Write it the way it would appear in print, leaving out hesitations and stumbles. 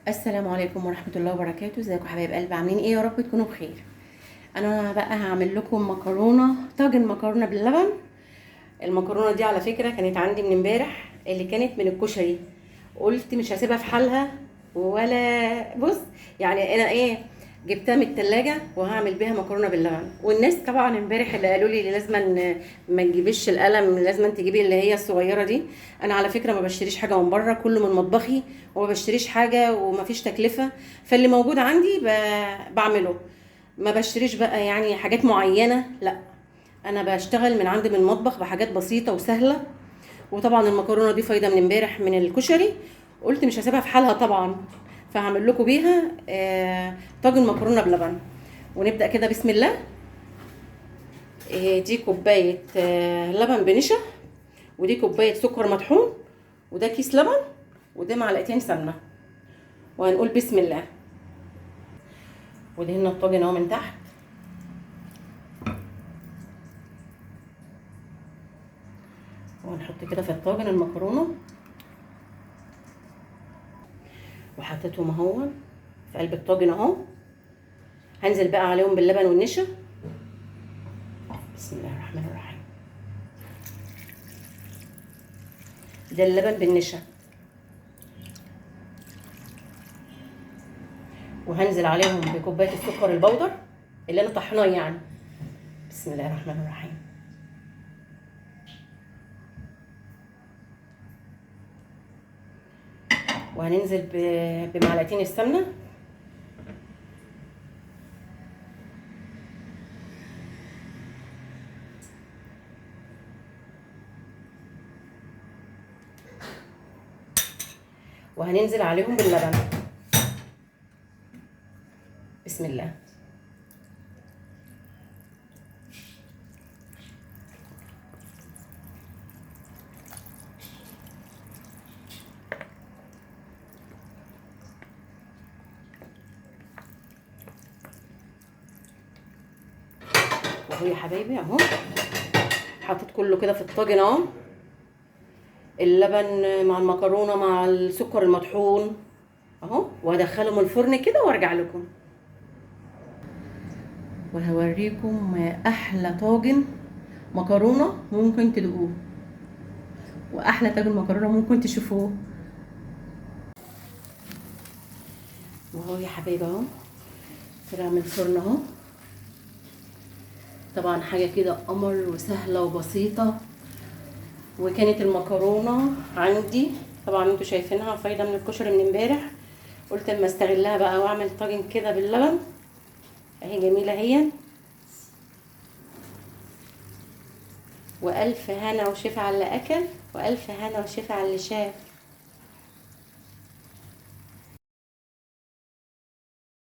السلام عليكم ورحمة الله وبركاته. ازيكم حبايب قلبي؟ عاملين ايه؟ يا رب تكونوا بخير. انا بقى هعمل لكم مكرونة، طاجن مكرونة باللبن. المكرونة دي على فكرة كانت عندي من امبارح، اللي كانت من الكشري. قلت مش هسيبها في حالها ولا بص. يعني انا ايه، جبتها من التلاجة وهعمل بيها مكرونة باللبن. والناس طبعا امبارح اللي قالوا لي لازم ما تجيبيش القلم، لازم تجيبي اللي هي الصغيرة دي. انا على فكرة ما بشتريش حاجة من بره، كله من مطبخي، وما بشتريش حاجة ومفيش تكلفة. فاللي موجود عندي بعمله. ما بشتريش بقى يعني حاجات معينة، لا. انا بشتغل من عندي من المطبخ بحاجات بسيطه وسهله. وطبعا المكرونه دي فايده من امبارح من الكشري، قلت مش هسيبها في حالها طبعا. فهعمل لكم بيها طاجن مكرونه بلبن. ونبدا كده بسم الله. دي كوبايه لبن بنشا، ودي كوبايه سكر مطحون، وده كيس لبن، وده معلقتين سمنه. وهنقول بسم الله. ودهنا الطاجن اهو من تحت. وهنحط كده في الطاجن المكرونه، وحطيتهم اهو في قلب الطاجن اهو. هنزل بقى عليهم باللبن والنشا. بسم الله الرحمن الرحيم. ده اللبن بالنشا، وهنزل عليهم بكوبايه السكر البودر اللي انا طحناه يعني. بسم الله الرحمن الرحيم. وهننزل بمعلقتين السمنه. وهننزل عليهم باللبن. بسم الله. واهو يا حبايبي اهو، حطيت كله كده في الطاجن اهو. اللبن مع المكرونه مع السكر المطحون اهو. وهدخلهم الفرن كده وارجع لكم، وهوريكم احلى طاجن مكرونه ممكن تدوقوه، واحلى طاجن مكرونه ممكن تشوفوه. وهو يا حبايبي اهو طلع من الفرن اهو. طبعا حاجه كده قمر وسهله وبسيطه. وكانت المكرونه عندي طبعا انتوا شايفينها فايده من الكشري من امبارح، قلت اما استغلها بقى واعمل طاجن كده باللبن. اهي جميله اهي. والف هنا وشفا على اللي اكل، والف هنا وشفا على اللي شاف.